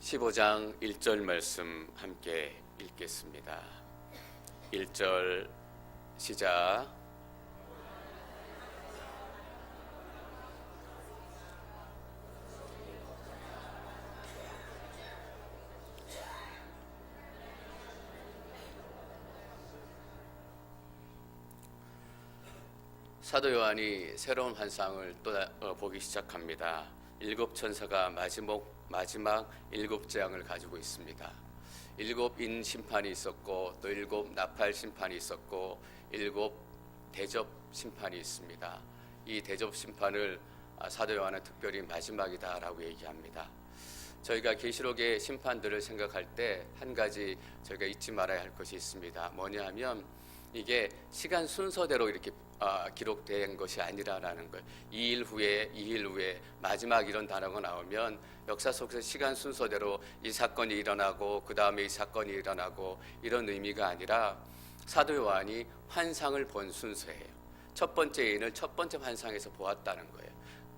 15장 1절 말씀 함께 읽겠습니다. 1절 시작. 사도 요한이 새로운 환상을 또 보기 시작합니다. 일곱 천사가 마지막 일곱 재앙을 가지고 있습니다. 일곱 인 심판이 있었고 또 일곱 나팔 심판이 있었고 일곱 대접 심판이 있습니다. 이 대접 심판을 사도 요한은 특별히 마지막이다라고 얘기합니다. 저희가 계시록의 심판들을 생각할 때 한 가지 저희가 잊지 말아야 할 것이 있습니다. 뭐냐 하면 이게 시간 순서대로 이렇게 기록된 것이 아니라는 거예요. 2일 후에 마지막 이런 단어가 나오면 역사 속에서 시간 순서대로 이 사건이 일어나고 그 다음에 이 사건이 일어나고 이런 의미가 아니라 사도 요한이 환상을 본 순서예요. 첫 번째 인을 첫 번째 환상에서 보았다는 거예요.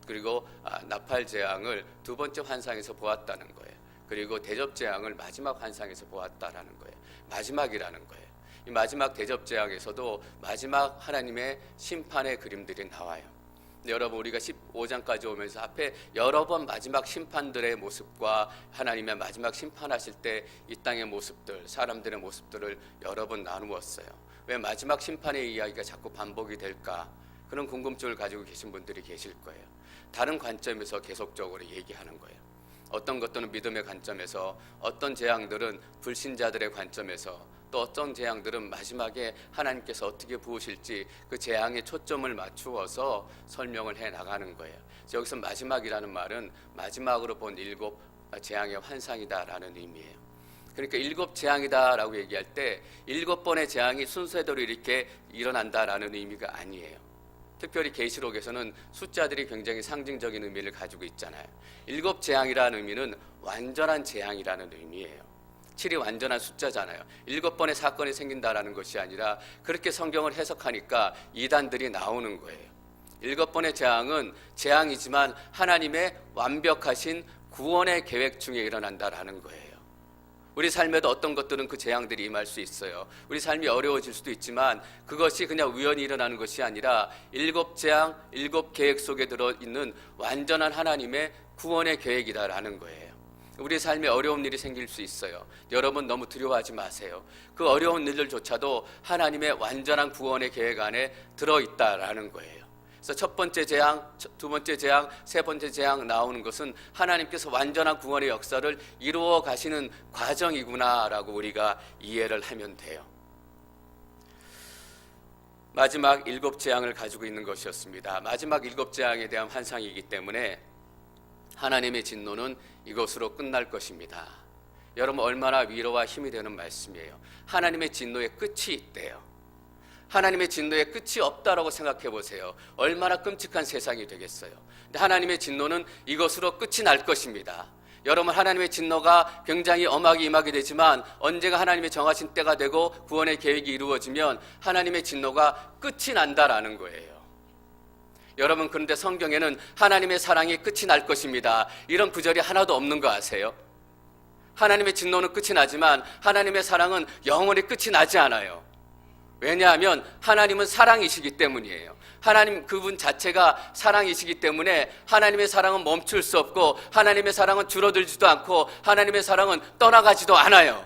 그리고 나팔 재앙을 두 번째 환상에서 보았다는 거예요. 그리고 대접 재앙을 마지막 환상에서 보았다라는 거예요. 마지막이라는 거예요. 이 마지막 대접 재앙에서도 마지막 하나님의 심판의 그림들이 나와요. 여러분, 우리가 15장까지 오면서 앞에 여러 번 마지막 심판들의 모습과 하나님의 마지막 심판하실 때 이 땅의 모습들, 사람들의 모습들을 여러 번 나누었어요. 왜 마지막 심판의 이야기가 자꾸 반복이 될까? 그런 궁금증을 가지고 계신 분들이 계실 거예요. 다른 관점에서 계속적으로 얘기하는 거예요. 어떤 것들은 믿음의 관점에서, 어떤 재앙들은 불신자들의 관점에서, 또 어떤 재앙들은 마지막에 하나님께서 어떻게 부으실지 그 재앙에 초점을 맞추어서 설명을 해 나가는 거예요. 여기서 마지막이라는 말은 마지막으로 본 일곱 재앙의 환상이다라는 의미예요. 그러니까 일곱 재앙이다라고 얘기할 때 일곱 번의 재앙이 순서대로 이렇게 일어난다라는 의미가 아니에요. 특별히 계시록에서는 숫자들이 굉장히 상징적인 의미를 가지고 있잖아요. 일곱 재앙이라는 의미는 완전한 재앙이라는 의미예요. 7이 완전한 숫자잖아요. 7번의 사건이 생긴다라는 것이 아니라 그렇게 성경을 해석하니까 이단들이 나오는 거예요. 7번의 재앙은 재앙이지만 하나님의 완벽하신 구원의 계획 중에 일어난다라는 거예요. 우리 삶에도 어떤 것들은 그 재앙들이 임할 수 있어요. 우리 삶이 어려워질 수도 있지만 그것이 그냥 우연히 일어나는 것이 아니라 7재앙, 7계획 속에 들어있는 완전한 하나님의 구원의 계획이다라는 거예요. 우리 삶에 어려운 일이 생길 수 있어요. 여러분 너무 두려워하지 마세요. 그 어려운 일들조차도 하나님의 완전한 구원의 계획 안에 들어있다라는 거예요. 그래서 첫 번째 재앙, 두 번째 재앙, 세 번째 재앙 나오는 것은 하나님께서 완전한 구원의 역사를 이루어 가시는 과정이구나라고 우리가 이해를 하면 돼요. 마지막 7재앙을 가지고 있는 것이었습니다. 마지막 7재앙에 대한 환상이기 때문에 하나님의 진노는 이것으로 끝날 것입니다. 여러분, 얼마나 위로와 힘이 되는 말씀이에요. 하나님의 진노의 끝이 있대요. 하나님의 진노의 끝이 없다라고 생각해 보세요. 얼마나 끔찍한 세상이 되겠어요. 근데 하나님의 진노는 이것으로 끝이 날 것입니다. 여러분, 하나님의 진노가 굉장히 엄하게 임하게 되지만 언제가 하나님의 정하신 때가 되고 구원의 계획이 이루어지면 하나님의 진노가 끝이 난다라는 거예요. 여러분, 그런데 성경에는 하나님의 사랑이 끝이 날 것입니다, 이런 구절이 하나도 없는 거 아세요? 하나님의 진노는 끝이 나지만 하나님의 사랑은 영원히 끝이 나지 않아요. 왜냐하면 하나님은 사랑이시기 때문이에요. 하나님 그분 자체가 사랑이시기 때문에 하나님의 사랑은 멈출 수 없고 하나님의 사랑은 줄어들지도 않고 하나님의 사랑은 떠나가지도 않아요.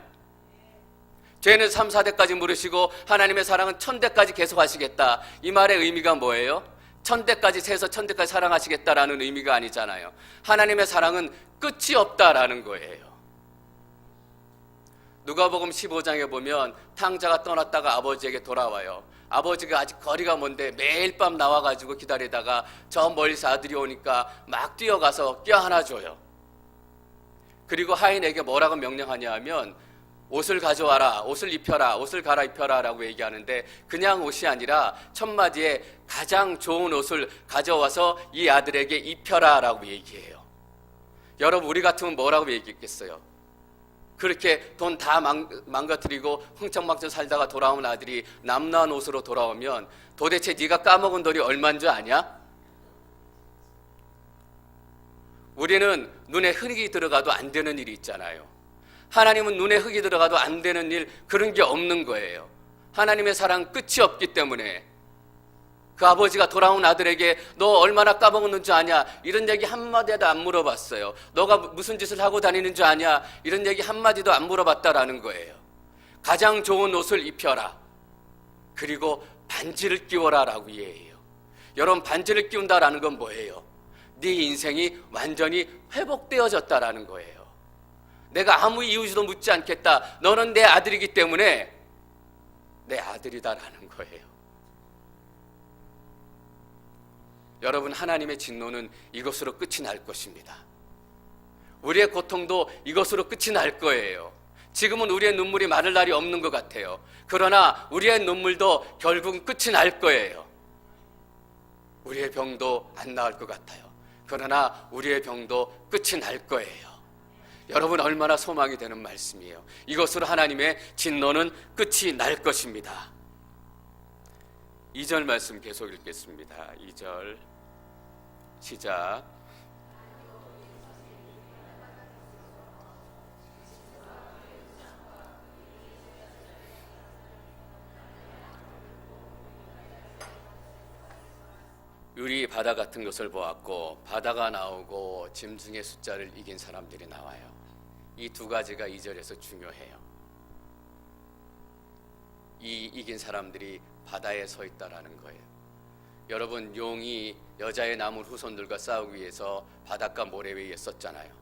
죄는 3, 4대까지 물으시고 하나님의 사랑은 1000대까지 계속 하시겠다. 이 말의 의미가 뭐예요? 1000대까지 세서 1000대까지 사랑하시겠다라는 의미가 아니잖아요. 하나님의 사랑은 끝이 없다라는 거예요. 누가복음 15장에 보면 탕자가 떠났다가 아버지에게 돌아와요. 아버지가 아직 거리가 먼데 매일 밤 나와가지고 기다리다가 저 멀리서 아들이 오니까 막 뛰어가서 껴안아 줘요. 그리고 하인에게 뭐라고 명령하냐 하면 옷을 가져와라, 옷을 입혀라, 옷을 갈아입혀라 라고 얘기하는데 그냥 옷이 아니라 첫마디에 가장 좋은 옷을 가져와서 이 아들에게 입혀라 라고 얘기해요. 여러분, 우리 같으면 뭐라고 얘기했겠어요? 그렇게 돈 다 망가뜨리고 흥청망청 살다가 돌아온 아들이 남루한 옷으로 돌아오면 도대체 네가 까먹은 돈이 얼마인 줄 아냐? 우리는 눈에 흙이 들어가도 안 되는 일이 있잖아요. 하나님은 눈에 흙이 들어가도 안 되는 일, 그런 게 없는 거예요. 하나님의 사랑 끝이 없기 때문에. 그 아버지가 돌아온 아들에게 너 얼마나 까먹었는 줄 아냐? 이런 얘기 한마디도 안 물어봤어요. 너가 무슨 짓을 하고 다니는 줄 아냐? 이런 얘기 한마디도 안 물어봤다라는 거예요. 가장 좋은 옷을 입혀라. 그리고 반지를 끼워라 라고 이해해요. 여러분, 반지를 끼운다라는 건 뭐예요? 네 인생이 완전히 회복되어졌다라는 거예요. 내가 아무 이유도 묻지 않겠다. 너는 내 아들이기 때문에 내 아들이다라는 거예요. 여러분, 하나님의 진노는 이것으로 끝이 날 것입니다. 우리의 고통도 이것으로 끝이 날 거예요. 지금은 우리의 눈물이 마를 날이 없는 것 같아요. 그러나 우리의 눈물도 결국은 끝이 날 거예요. 우리의 병도 안 나을 것 같아요. 그러나 우리의 병도 끝이 날 거예요. 여러분, 얼마나 소망이 되는 말씀이에요. 이것으로 하나님의 진노는 끝이 날 것입니다. 2절 말씀 계속 읽겠습니다. 2절 시작. 유리 바다 같은 것을 보았고 바다가 나오고 짐승의 숫자를 이긴 사람들이 나와요. 이 두 가지가 2절에서 중요해요. 이 이긴 사람들이 바다에 서 있다라는 거예요. 여러분, 용이 여자의 남은 후손들과 싸우기 위해서 바닷가 모래 위에 섰잖아요.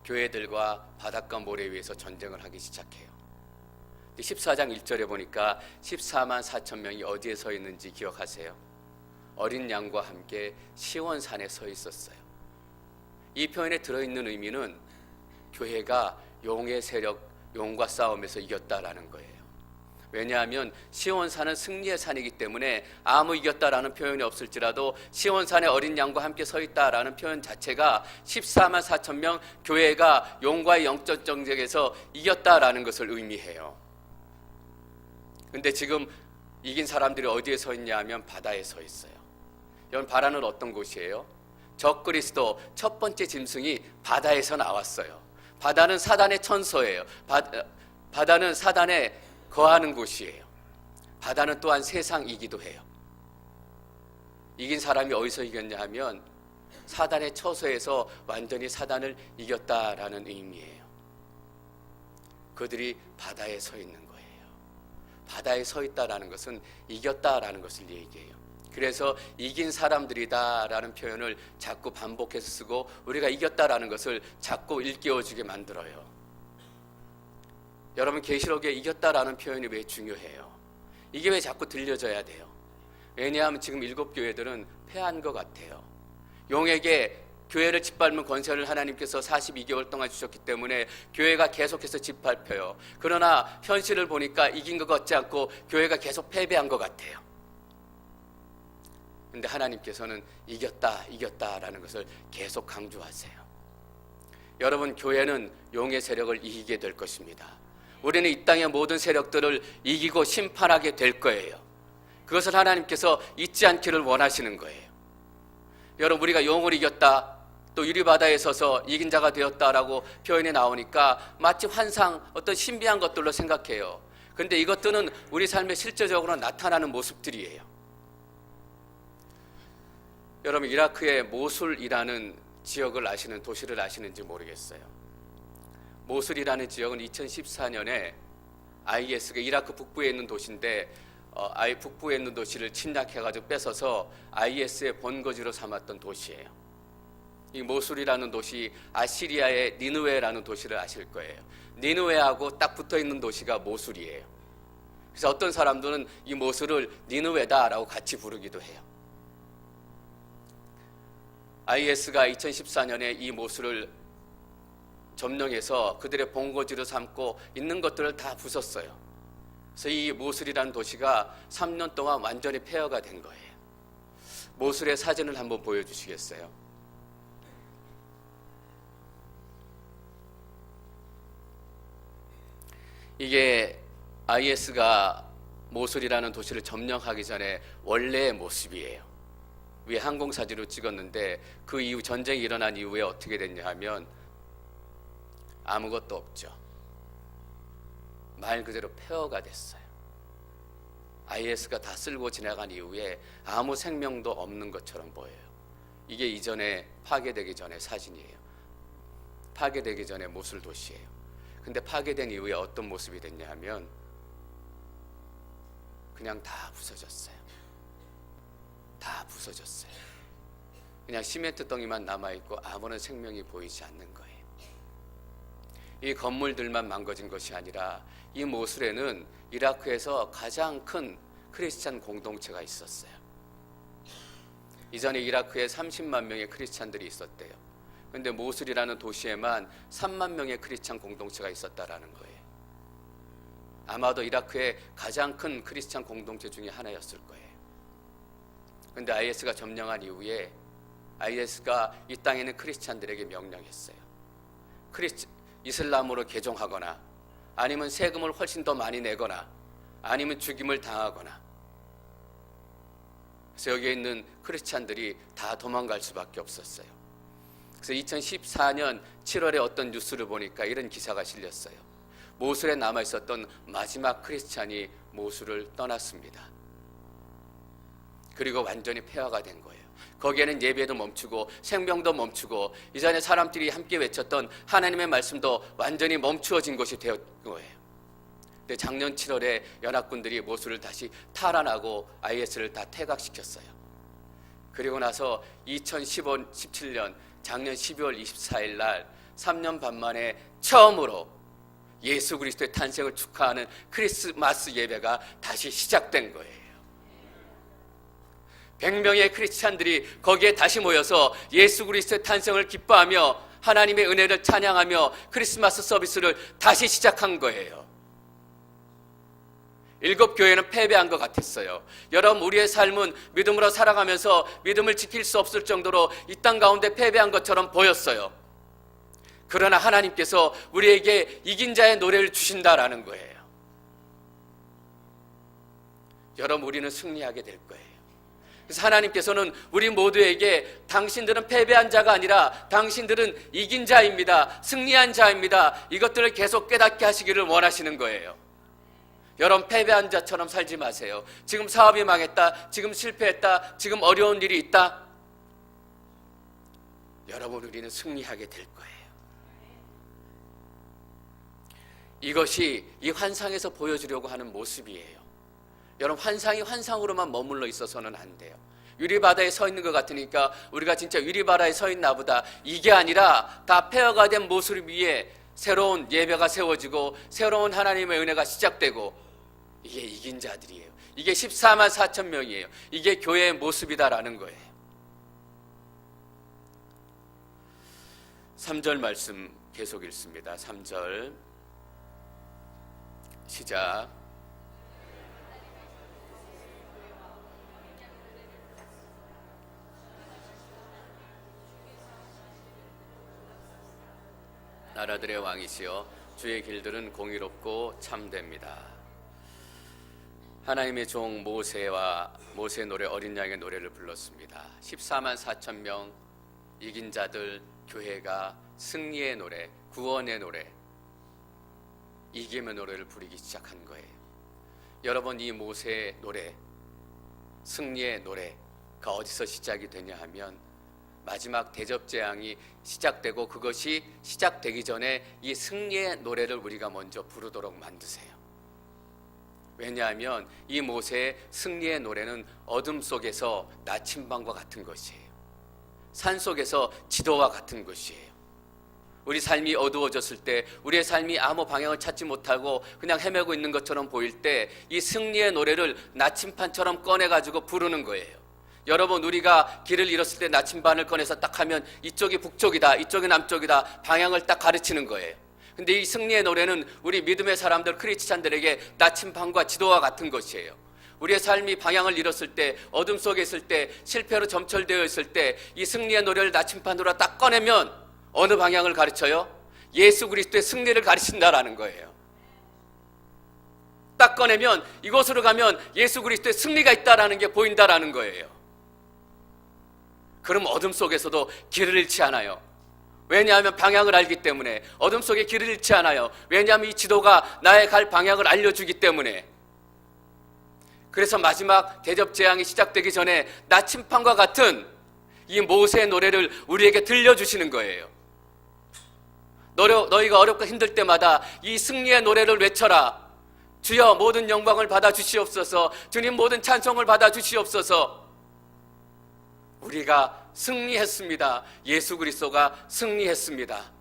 교회들과 바닷가 모래 위에서 전쟁을 하기 시작해요. 14장 1절에 보니까 14만 4천 명이 어디에 서 있는지 기억하세요? 어린 양과 함께 시온산에 서 있었어요. 이 표현에 들어있는 의미는 교회가 용의 세력, 용과 싸움에서 이겼다라는 거예요. 왜냐하면 시온산은 승리의 산이기 때문에 아무 이겼다라는 표현이 없을지라도 시온산에 어린 양과 함께 서 있다라는 표현 자체가 14만 4천 명 교회가 용과의 영적 전쟁에서 이겼다라는 것을 의미해요. 근데 지금 이긴 사람들이 어디에 서 있냐 하면 바다에 서 있어요. 여러분, 바다는 어떤 곳이에요? 적그리스도 첫 번째 짐승이 바다에서 나왔어요. 바다는 사단의 천소예요. 바다는 사단의 거하는 곳이에요. 바다는 또한 세상이기도 해요. 이긴 사람이 어디서 이겼냐 하면 사단의 처소에서 완전히 사단을 이겼다라는 의미예요. 그들이 바다에 서 있는 거예요. 바다에 서 있다라는 것은 이겼다라는 것을 얘기해요. 그래서 이긴 사람들이다라는 표현을 자꾸 반복해서 쓰고 우리가 이겼다라는 것을 자꾸 일깨워주게 만들어요. 여러분, 계시록에 이겼다라는 표현이 왜 중요해요? 이게 왜 자꾸 들려져야 돼요? 왜냐하면 지금 7교회들은 패한 것 같아요. 용에게 교회를 짓밟는 권세를 하나님께서 42개월 동안 주셨기 때문에 교회가 계속해서 짓밟혀요. 그러나 현실을 보니까 이긴 것 같지 않고 교회가 계속 패배한 것 같아요. 근데 하나님께서는 이겼다라는 것을 계속 강조하세요. 여러분, 교회는 용의 세력을 이기게 될 것입니다. 우리는 이 땅의 모든 세력들을 이기고 심판하게 될 거예요. 그것을 하나님께서 잊지 않기를 원하시는 거예요. 여러분, 우리가 용을 이겼다, 또 유리바다에 서서 이긴 자가 되었다라고 표현이 나오니까 마치 환상, 어떤 신비한 것들로 생각해요. 그런데 이것들은 우리 삶에 실제적으로 나타나는 모습들이에요. 여러분, 이라크의 모술이라는 지역을 아시는, 도시를 아시는지 모르겠어요. 모술이라는 지역은 2014년에 IS가 이라크 북부에 있는 도시인데 북부에 있는 도시를 침략해가지고 뺏어서 IS의 본거지로 삼았던 도시예요. 이 모술이라는 도시, 아시리아의 니느웨라는 도시를 아실 거예요. 니느웨하고 딱 붙어있는 도시가 모술이에요. 그래서 어떤 사람들은 이 모술을 니느웨다라고 같이 부르기도 해요. IS가 2014년에 이 모술을 점령해서 그들의 본거지로 삼고 있는 것들을 다 부쉈어요. 그래서 이 모술이라는 도시가 3년 동안 완전히 폐허가 된 거예요. 모술의 사진을 한번 보여주시겠어요? 이게 IS가 모술이라는 도시를 점령하기 전에 원래의 모습이에요. 위에 항공사진으로 찍었는데 그 이후 전쟁이 일어난 이후에 어떻게 됐냐 하면 아무것도 없죠. 말 그대로 폐허가 됐어요. IS가 다 쓸고 지나간 이후에 아무 생명도 없는 것처럼 보여요. 이게 이전에 파괴되기 전의 사진이에요. 파괴되기 전에 모술 도시예요. 근데 파괴된 이후에 어떤 모습이 됐냐 하면 그냥 다 부서졌어요. 다 부서졌어요. 그냥 시멘트 덩이만 남아있고 아무런 생명이 보이지 않는 거예요. 이 건물들만 망가진 것이 아니라 이 모술에는 이라크에서 가장 큰 크리스찬 공동체가 있었어요. 이전에 이라크에 30만 명의 크리스찬들이 있었대요. 그런데 모술이라는 도시에만 3만 명의 크리스찬 공동체가 있었다라는 거예요. 아마도 이라크의 가장 큰 크리스찬 공동체 중에 하나였을 거예요. 그런데 IS가 점령한 이후에 IS가 이 땅에 있는 크리스찬들에게 명령했어요. 이슬람으로 개종하거나 아니면 세금을 훨씬 더 많이 내거나 아니면 죽임을 당하거나. 그래서 여기에 있는 크리스찬들이 다 도망갈 수밖에 없었어요. 그래서 2014년 7월에 어떤 뉴스를 보니까 이런 기사가 실렸어요. 모술에 남아있었던 마지막 크리스찬이 모술을 떠났습니다. 그리고 완전히 폐허가 된 거예요. 거기에는 예배도 멈추고 생명도 멈추고 이전에 사람들이 함께 외쳤던 하나님의 말씀도 완전히 멈추어진 것이 되었 거예요. 근데 작년 7월에 연합군들이 모술을 다시 탈환하고 IS를 다 퇴각시켰어요. 그리고 나서 2017년 작년 12월 24일 날 3년 반 만에 처음으로 예수 그리스도의 탄생을 축하하는 크리스마스 예배가 다시 시작된 거예요. 100명의 크리스찬들이 거기에 다시 모여서 예수 그리스도의 탄생을 기뻐하며 하나님의 은혜를 찬양하며 크리스마스 서비스를 다시 시작한 거예요. 7교회는 패배한 것 같았어요. 여러분, 우리의 삶은 믿음으로 살아가면서 믿음을 지킬 수 없을 정도로 이 땅 가운데 패배한 것처럼 보였어요. 그러나 하나님께서 우리에게 이긴 자의 노래를 주신다라는 거예요. 여러분, 우리는 승리하게 될 거예요. 그래서 하나님께서는 우리 모두에게 당신들은 패배한 자가 아니라 당신들은 이긴 자입니다. 승리한 자입니다. 이것들을 계속 깨닫게 하시기를 원하시는 거예요. 여러분, 패배한 자처럼 살지 마세요. 지금 사업이 망했다, 지금 실패했다, 지금 어려운 일이 있다. 여러분, 우리는 승리하게 될 거예요. 이것이 이 환상에서 보여주려고 하는 모습이에요. 여러분, 환상이 환상으로만 머물러 있어서는 안 돼요. 유리바다에 서 있는 것 같으니까 우리가 진짜 유리바다에 서 있나 보다. 이게 아니라 다 폐허가 된 모습 위에 새로운 예배가 세워지고 새로운 하나님의 은혜가 시작되고, 이게 이긴 자들이에요. 이게 14만 4천 명이에요. 이게 교회의 모습이다라는 거예요. 3절 말씀 계속 읽습니다. 3절 시작. 나라들의 왕이시여, 주의 길들은 공의롭고 참됩니다. 하나님의 종 모세의 노래, 어린 양의 노래를 불렀습니다. 14만 4천 명 이긴 자들, 교회가 승리의 노래, 구원의 노래, 이김의 노래를 부르기 시작한 거예요. 여러분, 이 모세의 노래, 승리의 노래가 어디서 시작이 되냐 하면 마지막 대접재앙이 시작되고, 그것이 시작되기 전에 이 승리의 노래를 우리가 먼저 부르도록 만드세요. 왜냐하면 이 모세의 승리의 노래는 어둠 속에서 나침반과 같은 것이에요. 산 속에서 지도와 같은 것이에요. 우리 삶이 어두워졌을 때, 우리의 삶이 아무 방향을 찾지 못하고 그냥 헤매고 있는 것처럼 보일 때 이 승리의 노래를 나침반처럼 꺼내가지고 부르는 거예요. 여러분, 우리가 길을 잃었을 때 나침반을 꺼내서 딱 하면 이쪽이 북쪽이다, 이쪽이 남쪽이다, 방향을 딱 가르치는 거예요. 근데 이 승리의 노래는 우리 믿음의 사람들, 크리스찬들에게 나침반과 지도와 같은 것이에요. 우리의 삶이 방향을 잃었을 때, 어둠 속에 있을 때, 실패로 점철되어 있을 때 이 승리의 노래를 나침반으로 딱 꺼내면 어느 방향을 가르쳐요? 예수 그리스도의 승리를 가르친다라는 거예요. 딱 꺼내면 이곳으로 가면 예수 그리스도의 승리가 있다라는 게 보인다라는 거예요. 그럼 어둠 속에서도 길을 잃지 않아요. 왜냐하면 방향을 알기 때문에. 어둠 속에 길을 잃지 않아요. 왜냐하면 이 지도가 나의 갈 방향을 알려주기 때문에. 그래서 마지막 대접 재앙이 시작되기 전에 나침판과 같은 이 모세의 노래를 우리에게 들려주시는 거예요. 너희가 어렵고 힘들 때마다 이 승리의 노래를 외쳐라. 주여 모든 영광을 받아 주시옵소서. 주님 모든 찬송을 받아 주시옵소서. 우리가 승리했습니다. 예수 그리스도가 승리했습니다.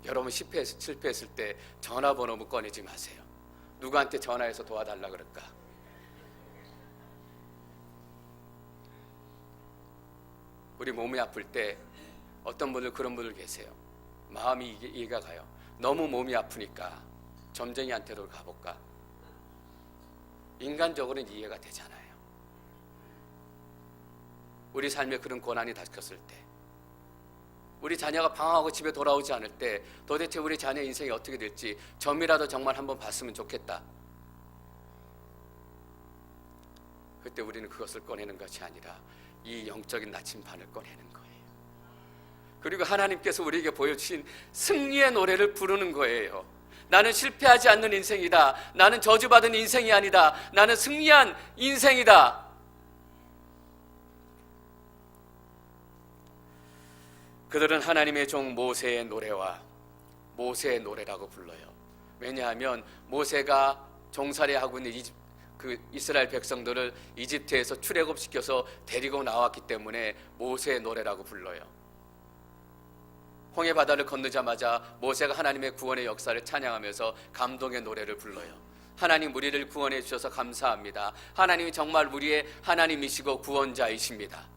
여러분 실패했을 때 전화번호 꺼내지 마세요. 누구한테 전화해서 도와달라 그럴까? 우리 몸이 아플 때 어떤 분들 그런 분들 계세요. 마음이 이해가 가요. 너무 몸이 아프니까 점쟁이한테로 가볼까? 인간적으로는 이해가 되잖아요. 우리 삶에 그런 고난이 닥쳤을 때, 우리 자녀가 방황하고 집에 돌아오지 않을 때 도대체 우리 자녀 인생이 어떻게 될지 점이라도 정말 한번 봤으면 좋겠다. 그때 우리는 그것을 꺼내는 것이 아니라 이 영적인 나침반을 꺼내는 거예요. 그리고 하나님께서 우리에게 보여주신 승리의 노래를 부르는 거예요. 나는 실패하지 않는 인생이다. 나는 저주받은 인생이 아니다. 나는 승리한 인생이다. 그들은 하나님의 종 모세의 노래와 모세의 노래라고 불러요. 왜냐하면 모세가 종살이하고 있는 이스라엘 백성들을 이집트에서 출애굽시켜서 데리고 나왔기 때문에 모세의 노래라고 불러요. 홍해 바다를 건너자마자 모세가 하나님의 구원의 역사를 찬양하면서 감동의 노래를 불러요. 하나님 우리를 구원해 주셔서 감사합니다. 하나님이 정말 우리의 하나님이시고 구원자이십니다.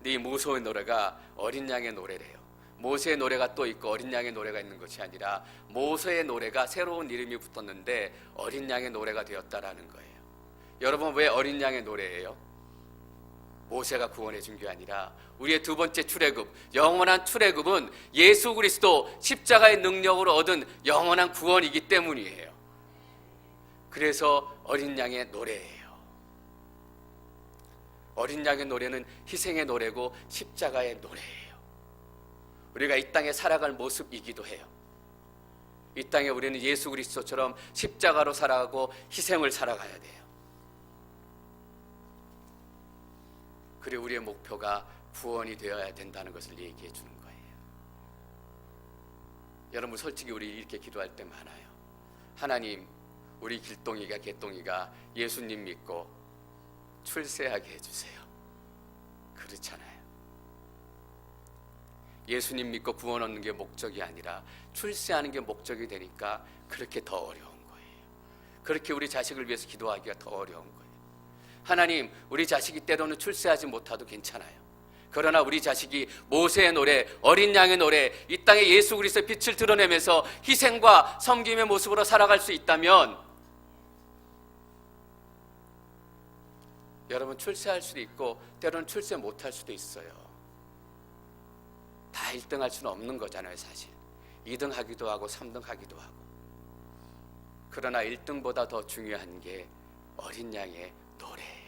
이 모세의 노래가 어린 양의 노래래요. 모세의 노래가 또 있고 어린 양의 노래가 있는 것이 아니라 모세의 노래가 새로운 이름이 붙었는데 어린 양의 노래가 되었다라는 거예요. 여러분 왜 어린 양의 노래예요? 모세가 구원해 준 게 아니라 우리의 두 번째 출애굽, 영원한 출애굽은 예수 그리스도 십자가의 능력으로 얻은 영원한 구원이기 때문이에요. 그래서 어린 양의 노래예요. 어린 양의 노래는 희생의 노래고 십자가의 노래예요. 우리가 이 땅에 살아갈 모습이기도 해요. 이 땅에 우리는 예수 그리스도처럼 십자가로 살아가고 희생을 살아가야 돼요. 그리고 우리의 목표가 구원이 되어야 된다는 것을 얘기해 주는 거예요. 여러분 솔직히 우리 이렇게 기도할 때 많아요. 하나님 우리 길동이가 개동이가 예수님 믿고 출세하게 해주세요. 그렇잖아요. 예수님 믿고 구원 얻는 게 목적이 아니라 출세하는 게 목적이 되니까 그렇게 더 어려운 거예요. 그렇게 우리 자식을 위해서 기도하기가 더 어려운 거예요. 하나님 우리 자식이 때로는 출세하지 못해도 괜찮아요. 그러나 우리 자식이 모세의 노래, 어린 양의 노래, 이 땅에 예수 그리스도의 빛을 드러내면서 희생과 섬김의 모습으로 살아갈 수 있다면 여러분 출세할 수도 있고 때로는 출세 못할 수도 있어요. 다 1등 할 수는 없는 거잖아요. 사실 2등 하기도 하고 3등 하기도 하고. 그러나 1등보다 더 중요한 게 어린 양의 노래예요.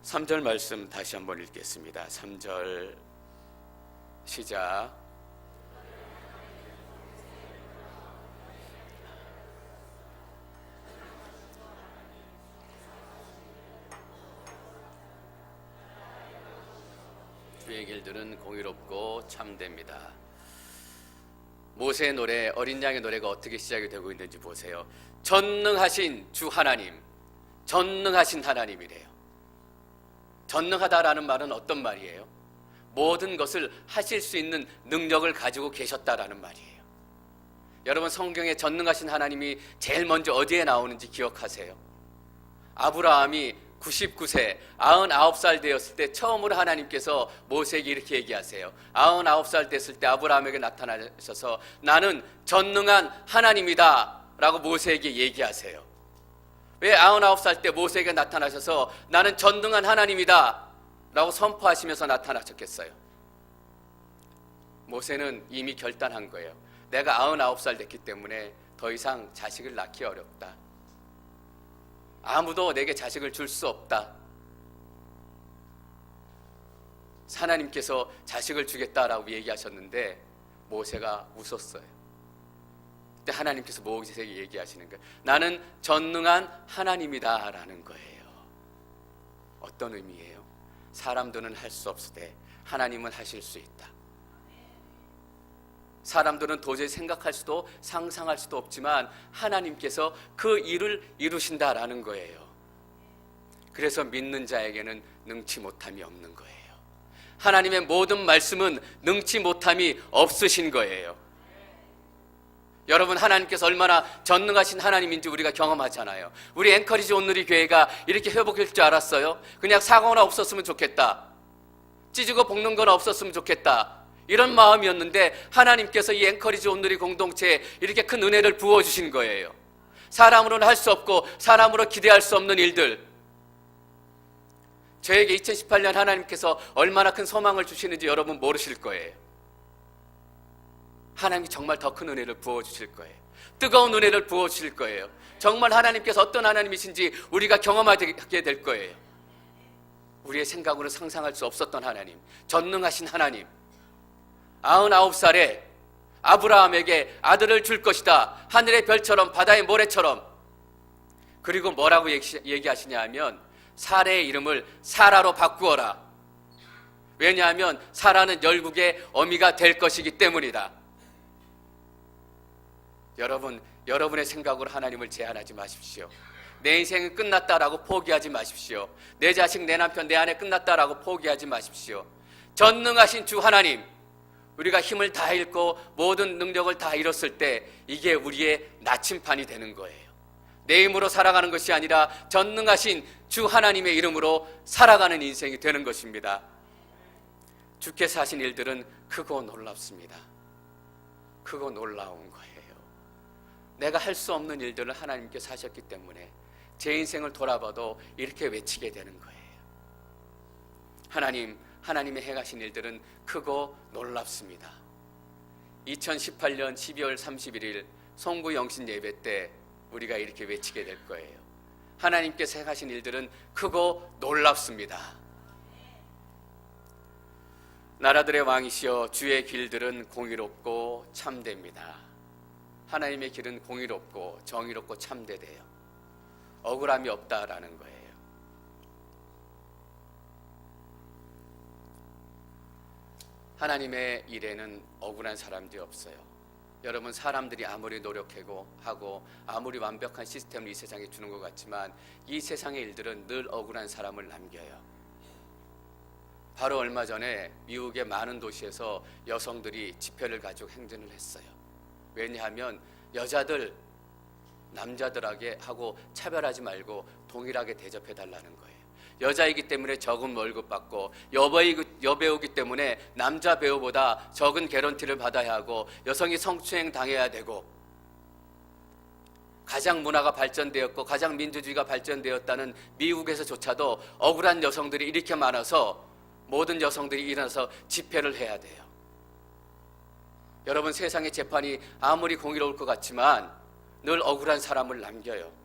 3절 말씀 다시 한번 읽겠습니다. 3절 시작. 주의 길들은 공의롭고 참됩니다. 모세의 노래, 어린 양의 노래가 어떻게 시작이 되고 있는지 보세요. 전능하신 주 하나님, 전능하신 하나님이래요. 전능하다라는 말은 어떤 말이에요? 모든 것을 하실 수 있는 능력을 가지고 계셨다라는 말이에요. 여러분 성경에 전능하신 하나님이 제일 먼저 어디에 나오는지 기억하세요? 아브라함이 99세, 99살 되었을 때 처음으로 하나님께서 모세에게 이렇게 얘기하세요. 99살 됐을 때 아브라함에게 나타나셔서 나는 전능한 하나님이다 라고 모세에게 얘기하세요. 왜 99살 때 모세에게 나타나셔서 나는 전능한 하나님이다 라고 선포하시면서 나타나셨겠어요? 모세는 이미 결단한 거예요. 내가 99살 됐기 때문에 더 이상 자식을 낳기 어렵다. 아무도 내게 자식을 줄 수 없다. 하나님께서 자식을 주겠다라고 얘기하셨는데 모세가 웃었어요. 그때 하나님께서 모세에게 얘기하시는 거예요. 나는 전능한 하나님이다라는 거예요. 어떤 의미예요? 사람들은 할 수 없으되 하나님은 하실 수 있다. 사람들은 도저히 생각할 수도 상상할 수도 없지만 하나님께서 그 일을 이루신다라는 거예요. 그래서 믿는 자에게는 능치 못함이 없는 거예요. 하나님의 모든 말씀은 능치 못함이 없으신 거예요. 여러분, 하나님께서 얼마나 전능하신 하나님인지 우리가 경험하잖아요. 우리 앵커리지 온누리 교회가 이렇게 회복할 줄 알았어요? 그냥 사고나 없었으면 좋겠다, 찢고 볶는 건 없었으면 좋겠다, 이런 마음이었는데 하나님께서 이 앵커리지 온누리 공동체에 이렇게 큰 은혜를 부어주신 거예요. 사람으로는 할 수 없고 사람으로 기대할 수 없는 일들, 저에게 2018년 하나님께서 얼마나 큰 소망을 주시는지 여러분 모르실 거예요. 하나님이 정말 더 큰 은혜를 부어주실 거예요. 뜨거운 은혜를 부어주실 거예요. 정말 하나님께서 어떤 하나님이신지 우리가 경험하게 될 거예요. 우리의 생각으로 상상할 수 없었던 하나님, 전능하신 하나님, 99살에 아브라함에게 아들을 줄 것이다, 하늘의 별처럼 바다의 모래처럼. 그리고 뭐라고 얘기하시냐 하면 사라의 이름을 사라로 바꾸어라. 왜냐하면 사라는 열국의 어미가 될 것이기 때문이다. 여러분, 여러분의 생각으로 하나님을 제한하지 마십시오. 내 인생은 끝났다라고 포기하지 마십시오. 내 자식, 내 남편, 내 아내 끝났다라고 포기하지 마십시오. 전능하신 주 하나님, 우리가 힘을 다 잃고 모든 능력을 다 잃었을 때 이게 우리의 나침판이 되는 거예요. 내 힘으로 살아가는 것이 아니라 전능하신 주 하나님의 이름으로 살아가는 인생이 되는 것입니다. 주께서 하신 일들은 크고 놀랍습니다. 크고 놀라운 거예요. 내가 할 수 없는 일들을 하나님께서 하셨기 때문에 제 인생을 돌아봐도 이렇게 외치게 되는 거예요. 하나님의 행하신 일들은 크고 놀랍습니다. 2018년 12월 31일 송구 영신 예배 때 우리가 이렇게 외치게 될 거예요. 하나님께서 행하신 일들은 크고 놀랍습니다. 나라들의 왕이시여, 주의 길들은 공의롭고 참됩니다. 하나님의 길은 공의롭고 정의롭고 참되대요. 억울함이 없다라는 거예요. 하나님의 일에는 억울한 사람들이 없어요. 여러분, 사람들이 아무리 노력하고 아무리 완벽한 시스템을 이 세상에 주는 것 같지만 이 세상의 일들은 늘 억울한 사람을 남겨요. 바로 얼마 전에 미국의 많은 도시에서 여성들이 지폐를 가지고 행진을 했어요. 왜냐하면 여자들 남자들에게 하고 차별하지 말고 동일하게 대접해달라는 거예요. 여자이기 때문에 적은 월급 받고 여배우이기 때문에 남자 배우보다 적은 개런티를 받아야 하고 여성이 성추행 당해야 되고, 가장 문화가 발전되었고 가장 민주주의가 발전되었다는 미국에서조차도 억울한 여성들이 이렇게 많아서 모든 여성들이 일어나서 집회를 해야 돼요. 여러분, 세상의 재판이 아무리 공의로울 것 같지만 늘 억울한 사람을 남겨요.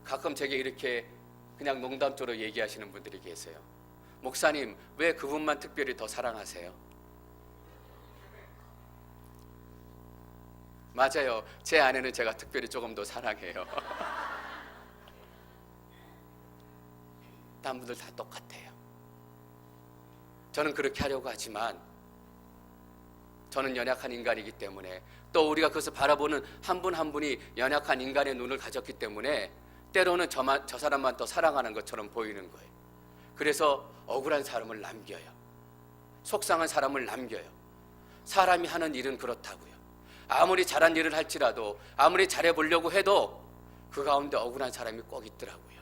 가끔 제게 이렇게 그냥 농담조로 얘기하시는 분들이 계세요. 목사님, 왜 그분만 특별히 더 사랑하세요? 맞아요. 제 아내는 제가 특별히 조금 더 사랑해요. 다른 분들 다 똑같아요. 저는 그렇게 하려고 하지만 저는 연약한 인간이기 때문에, 또 우리가 그것을 바라보는 한 분 한 분이 연약한 인간의 눈을 가졌기 때문에 때로는 저 사람만 더 사랑하는 것처럼 보이는 거예요. 그래서 억울한 사람을 남겨요. 속상한 사람을 남겨요. 사람이 하는 일은 그렇다고요. 아무리 잘한 일을 할지라도, 아무리 잘해보려고 해도 그 가운데 억울한 사람이 꼭 있더라고요.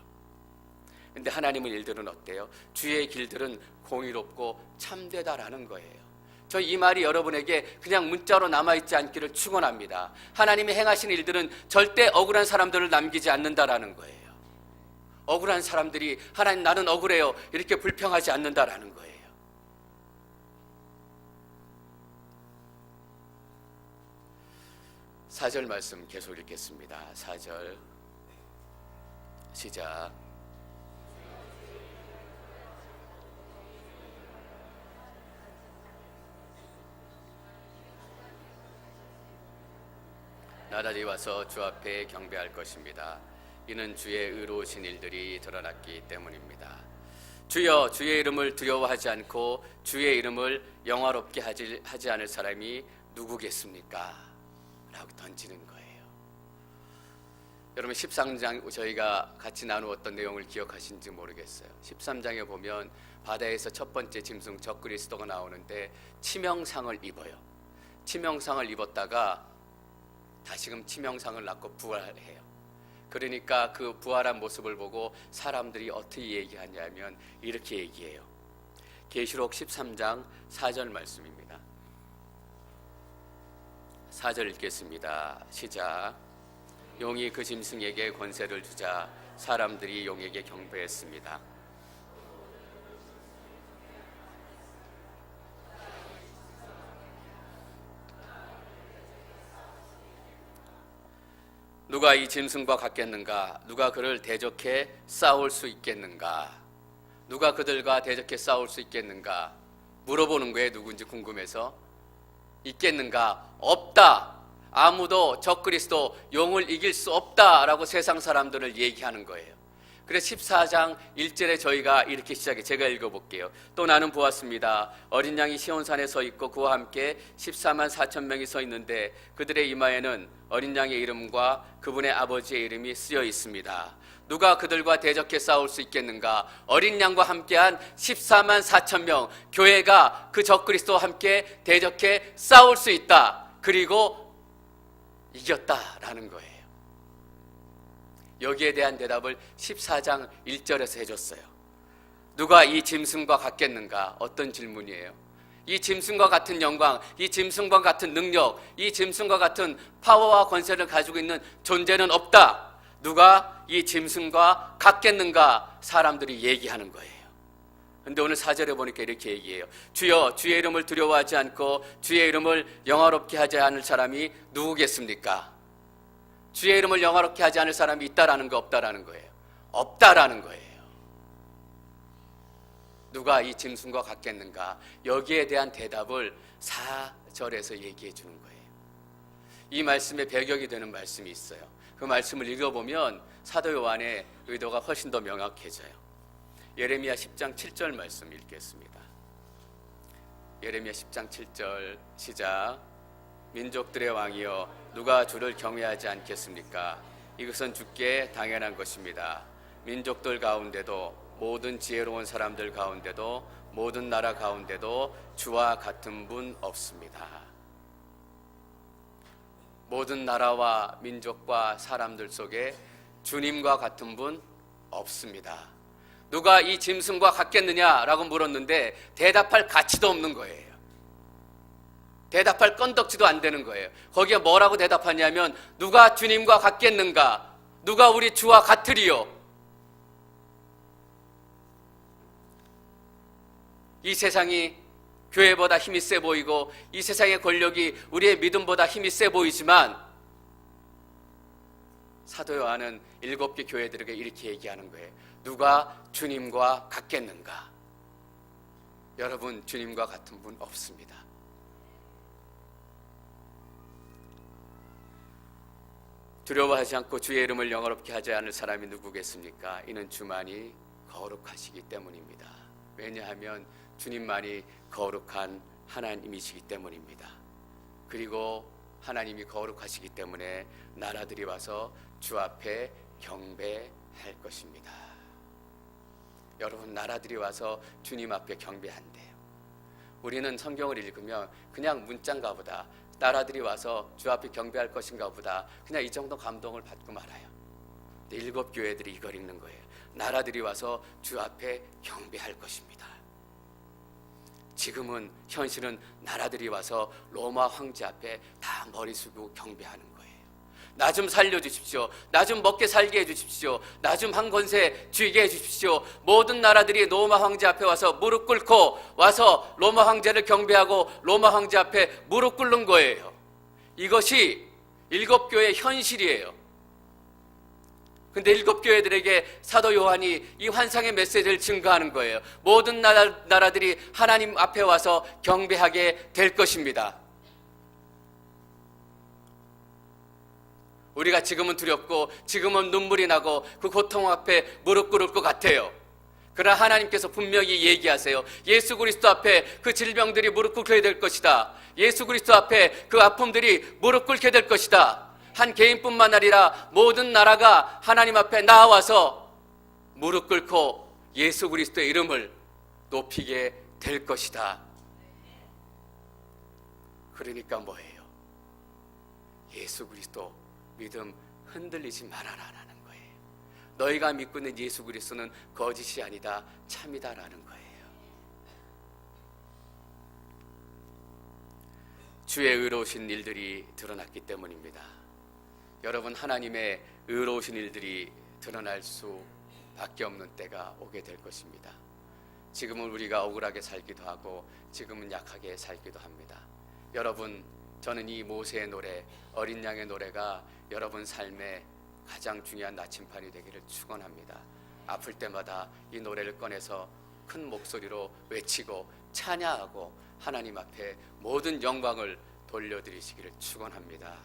근데 하나님의 일들은 어때요? 주의 길들은 공의롭고 참되다라는 거예요. 저 이 말이 여러분에게 그냥 문자로 남아있지 않기를 축원합니다. 하나님이 행하신 일들은 절대 억울한 사람들을 남기지 않는다라는 거예요. 억울한 사람들이 하나님 나는 억울해요 이렇게 불평하지 않는다라는 거예요. 4절 말씀 계속 읽겠습니다. 4절 시작. 나날이 와서 주 앞에 경배할 것입니다. 이는 주의 의로우신 일들이 드러났기 때문입니다. 주여, 주의 이름을 두려워하지 않고 주의 이름을 영화롭게 하지 않을 사람이 누구겠습니까? 라고 던지는 거예요. 여러분 13장 저희가 같이 나누었던 내용을 기억하신지 모르겠어요. 13장에 보면 바다에서 첫 번째 짐승 적그리스도가 나오는데 치명상을 입어요. 치명상을 입었다가 다시금 치명상을 낳고 부활해요. 그러니까 그 부활한 모습을 보고 사람들이 어떻게 얘기하냐면 이렇게 얘기해요. 계시록 13장 4절 말씀입니다. 4절 읽겠습니다. 시작. 용이 그 짐승에게 권세를 주자 사람들이 용에게 경배했습니다. 누가 이 짐승과 같겠는가? 누가 그를 대적해 싸울 수 있겠는가? 누가 그들과 대적해 싸울 수 있겠는가? 물어보는 거예요. 누군지 궁금해서. 있겠는가? 없다. 아무도 적그리스도 용을 이길 수 없다라고 세상 사람들을 얘기하는 거예요. 그래서 14장 1절에 저희가 이렇게 시작해. 제가 읽어볼게요. 또 나는 보았습니다. 어린 양이 시온산에 서 있고 그와 함께 14만 4천 명이 서 있는데 그들의 이마에는 어린 양의 이름과 그분의 아버지의 이름이 쓰여 있습니다. 누가 그들과 대적해 싸울 수 있겠는가? 어린 양과 함께한 14만 4천 명 교회가 그 적그리스도와 함께 대적해 싸울 수 있다. 그리고 이겼다라는 거예요. 여기에 대한 대답을 14장 1절에서 해줬어요. 누가 이 짐승과 같겠는가? 어떤 질문이에요? 이 짐승과 같은 영광, 이 짐승과 같은 능력, 이 짐승과 같은 파워와 권세를 가지고 있는 존재는 없다. 누가 이 짐승과 같겠는가? 사람들이 얘기하는 거예요. 근데 오늘 4절에 보니까 이렇게 얘기해요. 주여, 주의 이름을 두려워하지 않고 주의 이름을 영화롭게 하지 않을 사람이 누구겠습니까? 주의 이름을 영화롭게 하지 않을 사람이 있다라는 거 없다라는 거예요. 없다라는 거예요. 누가 이 짐승과 같겠는가? 여기에 대한 대답을 4절에서 얘기해 주는 거예요. 이 말씀의 배경이 되는 말씀이 있어요. 그 말씀을 읽어보면 사도 요한의 의도가 훨씬 더 명확해져요. 예레미야 10장 7절 말씀 읽겠습니다. 예레미야 10장 7절 시작. 민족들의 왕이여 누가 주를 경외하지 않겠습니까? 이것은 주께 당연한 것입니다. 민족들 가운데도 모든 지혜로운 사람들 가운데도 모든 나라 가운데도 주와 같은 분 없습니다. 모든 나라와 민족과 사람들 속에 주님과 같은 분 없습니다. 누가 이 짐승과 같겠느냐라고 물었는데 대답할 가치도 없는 거예요. 대답할 건덕지도 안 되는 거예요. 거기에 뭐라고 대답하냐면 누가 주님과 같겠는가? 누가 우리 주와 같으리요? 이 세상이 교회보다 힘이 세 보이고 이 세상의 권력이 우리의 믿음보다 힘이 세 보이지만 사도 요한은 7개 교회들에게 이렇게 얘기하는 거예요. 누가 주님과 같겠는가? 여러분, 주님과 같은 분 없습니다. 두려워하지 않고 주의 이름을 영화롭게 하지 않을 사람이 누구겠습니까? 이는 주만이 거룩하시기 때문입니다. 왜냐하면 주님만이 거룩한 하나님이시기 때문입니다. 그리고 하나님이 거룩하시기 때문에 나라들이 와서 주 앞에 경배할 것입니다. 여러분, 나라들이 와서 주님 앞에 경배한대요. 우리는 성경을 읽으면 그냥 문자인가 보다, 나라들이 와서 주 앞에 경배할 것인가 보다, 그냥 이 정도 감동을 받고 말아요. 근데 7 교회들이 이걸 읽는 거예요. 나라들이 와서 주 앞에 경배할 것입니다. 지금은 현실은 나라들이 와서 로마 황제 앞에 다 머리 숙이고 경배하는 거예요. 나 좀 살려주십시오. 나 좀 먹게 살게 해주십시오. 나 좀 한 권세 쥐게 해주십시오. 모든 나라들이 로마 황제 앞에 와서 무릎 꿇고 와서 로마 황제를 경배하고 로마 황제 앞에 무릎 꿇는 거예요. 이것이 일곱 교회 현실이에요. 근데 일곱 교회들에게 사도 요한이 이 환상의 메시지를 증거하는 거예요. 모든 나라들이 하나님 앞에 와서 경배하게 될 것입니다. 우리가 지금은 두렵고 지금은 눈물이 나고 그 고통 앞에 무릎 꿇을 것 같아요. 그러나 하나님께서 분명히 얘기하세요. 예수 그리스도 앞에 그 질병들이 무릎 꿇게 될 것이다. 예수 그리스도 앞에 그 아픔들이 무릎 꿇게 될 것이다. 한 개인뿐만 아니라 모든 나라가 하나님 앞에 나와서 무릎 꿇고 예수 그리스도의 이름을 높이게 될 것이다. 그러니까 뭐예요? 예수 그리스도 믿음 흔들리지 말아라라는 거예요. 너희가 믿고 있는 예수 그리스도는 거짓이 아니다, 참이다라는 거예요. 주의 의로우신 일들이 드러났기 때문입니다. 여러분, 하나님의 의로우신 일들이 드러날 수밖에 없는 때가 오게 될 것입니다. 지금은 우리가 억울하게 살기도 하고 지금은 약하게 살기도 합니다. 여러분, 저는 이 모세의 노래, 어린 양의 노래가 여러분 삶의 가장 중요한 나침판이 되기를 축원합니다. 아플 때마다 이 노래를 꺼내서 큰 목소리로 외치고 찬양하고 하나님 앞에 모든 영광을 돌려드리시기를 축원합니다.